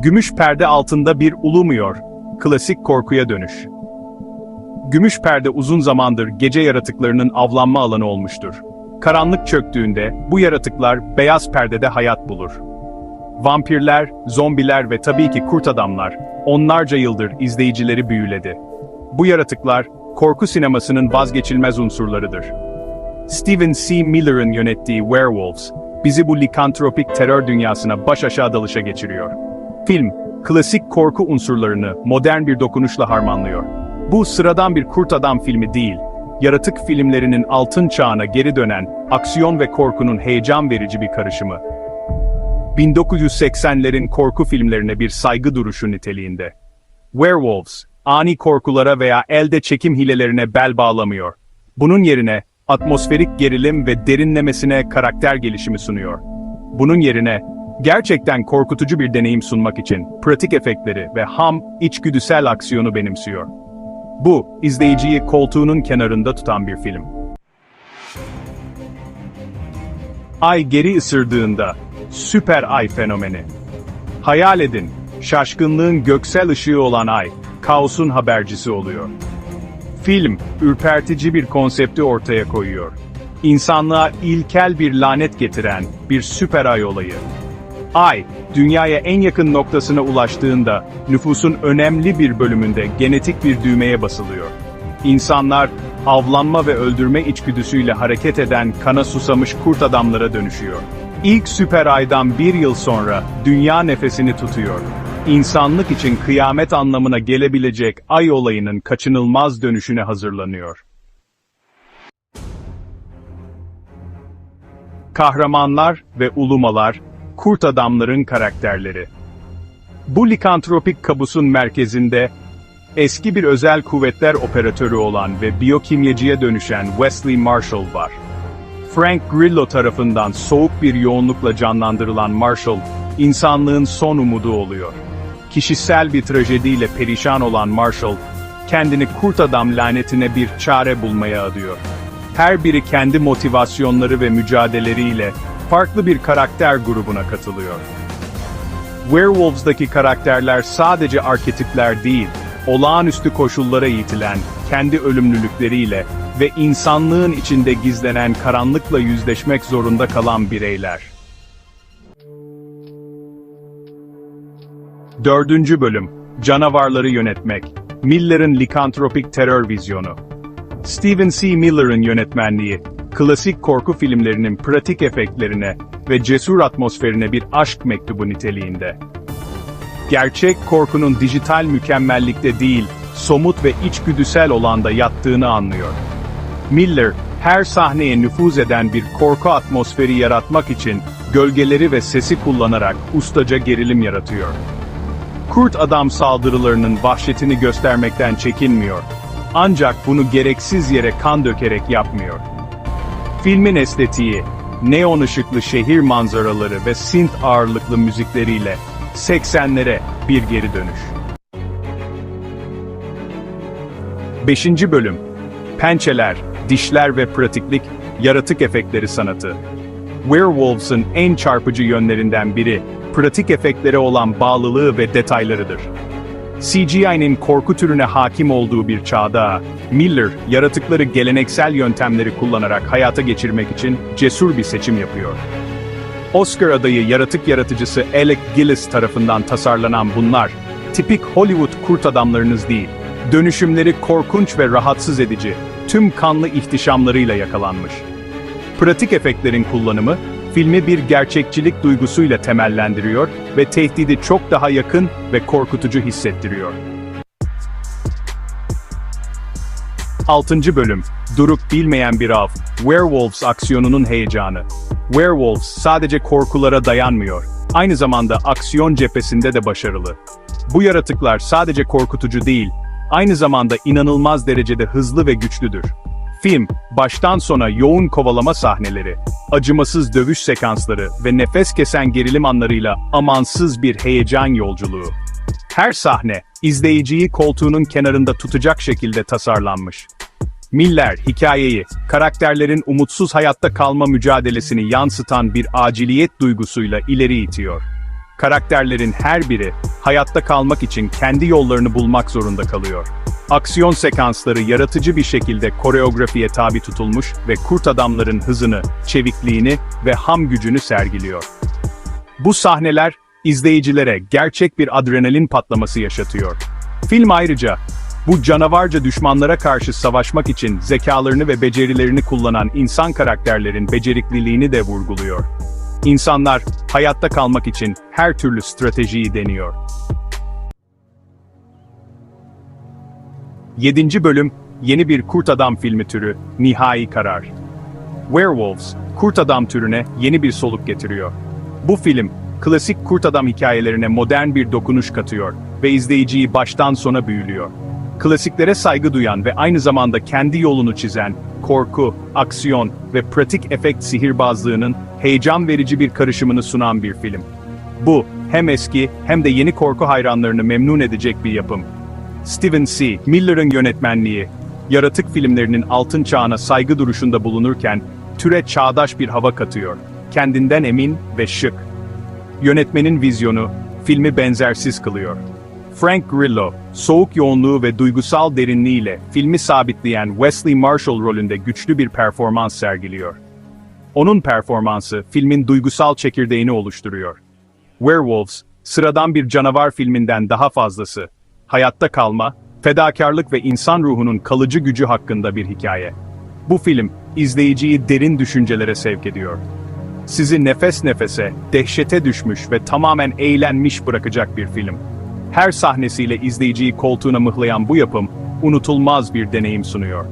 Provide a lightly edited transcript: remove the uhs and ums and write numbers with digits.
Gümüş perde altında bir ulumuyor. Klasik korkuya dönüş. Gümüş perde uzun zamandır gece yaratıklarının avlanma alanı olmuştur. Karanlık çöktüğünde bu yaratıklar beyaz perdede hayat bulur. Vampirler, zombiler ve tabii ki kurt adamlar onlarca yıldır izleyicileri büyüledi. Bu yaratıklar korku sinemasının vazgeçilmez unsurlarıdır. Stephen C. Miller'ın yönettiği Werewolves bizi bu likantropik terör dünyasına baş aşağı dalışa geçiriyor. Film, klasik korku unsurlarını modern bir dokunuşla harmanlıyor. Bu sıradan bir kurt adam filmi değil, yaratık filmlerinin altın çağına geri dönen aksiyon ve korkunun heyecan verici bir karışımı. 1980'lerin korku filmlerine bir saygı duruşu niteliğinde. Werewolves, ani korkulara veya elde çekim hilelerine bel bağlamıyor. Bunun yerine, atmosferik gerilim ve derinlemesine karakter gelişimi sunuyor. Bunun yerine, gerçekten korkutucu bir deneyim sunmak için pratik efektleri ve ham, içgüdüsel aksiyonu benimsiyor. Bu, izleyiciyi koltuğunun kenarında tutan bir film. Ay geri ısırdığında, süper ay fenomeni. Hayal edin, şaşkınlığın göksel ışığı olan ay, kaosun habercisi oluyor. Film, ürpertici bir konsepti ortaya koyuyor. İnsanlığa ilkel bir lanet getiren bir süper ay olayı. Ay, dünyaya en yakın noktasına ulaştığında, nüfusun önemli bir bölümünde genetik bir düğmeye basılıyor. İnsanlar, avlanma ve öldürme içgüdüsüyle hareket eden kana susamış kurt adamlara dönüşüyor. İlk süper aydan bir yıl sonra, dünya nefesini tutuyor. İnsanlık için kıyamet anlamına gelebilecek ay olayının kaçınılmaz dönüşüne hazırlanıyor. Kahramanlar ve ulumalar, kurt adamların karakterleri. Bu likantropik kabusun merkezinde, eski bir özel kuvvetler operatörü olan ve biyokimyacıya dönüşen Wesley Marshall var. Frank Grillo tarafından soğuk bir yoğunlukla canlandırılan Marshall, insanlığın son umudu oluyor. Kişisel bir trajediyle perişan olan Marshall, kendini kurt adam lanetine bir çare bulmaya adıyor. Her biri kendi motivasyonları ve mücadeleleriyle farklı bir karakter grubuna katılıyor. Werewolves'daki karakterler sadece arketipler değil, olağanüstü koşullara eğitilen, kendi ölümlülükleriyle ve insanlığın içinde gizlenen karanlıkla yüzleşmek zorunda kalan bireyler. 4. Bölüm, Canavarları Yönetmek, Miller'ın likantropik terör vizyonu. Stephen C. Miller'ın yönetmenliği, klasik korku filmlerinin pratik efektlerine ve cesur atmosferine bir aşk mektubu niteliğinde. Gerçek korkunun dijital mükemmellikte değil, somut ve içgüdüsel olanda yattığını anlıyor. Miller, her sahneye nüfuz eden bir korku atmosferi yaratmak için gölgeleri ve sesi kullanarak ustaca gerilim yaratıyor. Kurt adam saldırılarının vahşetini göstermekten çekinmiyor. Ancak bunu gereksiz yere kan dökerek yapmıyor. Filmin estetiği, neon ışıklı şehir manzaraları ve synth ağırlıklı müzikleriyle 80'lere bir geri dönüş. 5. Bölüm, Pençeler, Dişler ve Pratiklik, Yaratık Efektleri Sanatı. Werewolves'ın en çarpıcı yönlerinden biri, pratik efektlere olan bağlılığı ve detaylarıdır. CGI'nin korku türüne hakim olduğu bir çağda, Miller, yaratıkları geleneksel yöntemleri kullanarak hayata geçirmek için cesur bir seçim yapıyor. Oscar adayı yaratık yaratıcısı Alec Gillis tarafından tasarlanan bunlar, tipik Hollywood kurt adamlarınız değil, dönüşümleri korkunç ve rahatsız edici, tüm kanlı ihtişamlarıyla yakalanmış. Pratik efektlerin kullanımı, filmi bir gerçekçilik duygusuyla temellendiriyor ve tehdidi çok daha yakın ve korkutucu hissettiriyor. 6. Bölüm, Durup Bilmeyen Bir Av, Werewolves aksiyonunun heyecanı. Werewolves sadece korkulara dayanmıyor, aynı zamanda aksiyon cephesinde de başarılı. Bu yaratıklar sadece korkutucu değil, aynı zamanda inanılmaz derecede hızlı ve güçlüdür. Film, baştan sona yoğun kovalama sahneleri, acımasız dövüş sekansları ve nefes kesen gerilim anlarıyla amansız bir heyecan yolculuğu. Her sahne, izleyiciyi koltuğunun kenarında tutacak şekilde tasarlanmış. Miller, hikayeyi, karakterlerin umutsuz hayatta kalma mücadelesini yansıtan bir aciliyet duygusuyla ileri itiyor. Karakterlerin her biri, hayatta kalmak için kendi yollarını bulmak zorunda kalıyor. Aksiyon sekansları yaratıcı bir şekilde koreografiye tabi tutulmuş ve kurt adamların hızını, çevikliğini ve ham gücünü sergiliyor. Bu sahneler, izleyicilere gerçek bir adrenalin patlaması yaşatıyor. Film ayrıca, bu canavarca düşmanlara karşı savaşmak için zekalarını ve becerilerini kullanan insan karakterlerin becerikliliğini de vurguluyor. İnsanlar, hayatta kalmak için her türlü stratejiyi deniyor. 7. bölüm, yeni bir kurt adam filmi türü, Nihai Karar. Werewolves, kurt adam türüne yeni bir soluk getiriyor. Bu film, klasik kurt adam hikayelerine modern bir dokunuş katıyor ve izleyiciyi baştan sona büyülüyor. Klasiklere saygı duyan ve aynı zamanda kendi yolunu çizen, korku, aksiyon ve pratik efekt sihirbazlığının heyecan verici bir karışımını sunan bir film. Bu, hem eski hem de yeni korku hayranlarını memnun edecek bir yapım. Steven C. Miller'ın yönetmenliği, yaratık filmlerinin altın çağına saygı duruşunda bulunurken, türe çağdaş bir hava katıyor. Kendinden emin ve şık. Yönetmenin vizyonu, filmi benzersiz kılıyor. Frank Grillo, soğuk yoğunluğu ve duygusal derinliğiyle filmi sabitleyen Wesley Marshall rolünde güçlü bir performans sergiliyor. Onun performansı, filmin duygusal çekirdeğini oluşturuyor. Werewolves, sıradan bir canavar filminden daha fazlası. Hayatta kalma, fedakarlık ve insan ruhunun kalıcı gücü hakkında bir hikaye. Bu film, izleyiciyi derin düşüncelere sevk ediyor. Sizi nefes nefese, dehşete düşmüş ve tamamen eğlenmiş bırakacak bir film. Her sahnesiyle izleyiciyi koltuğuna mıhlayan bu yapım, unutulmaz bir deneyim sunuyor.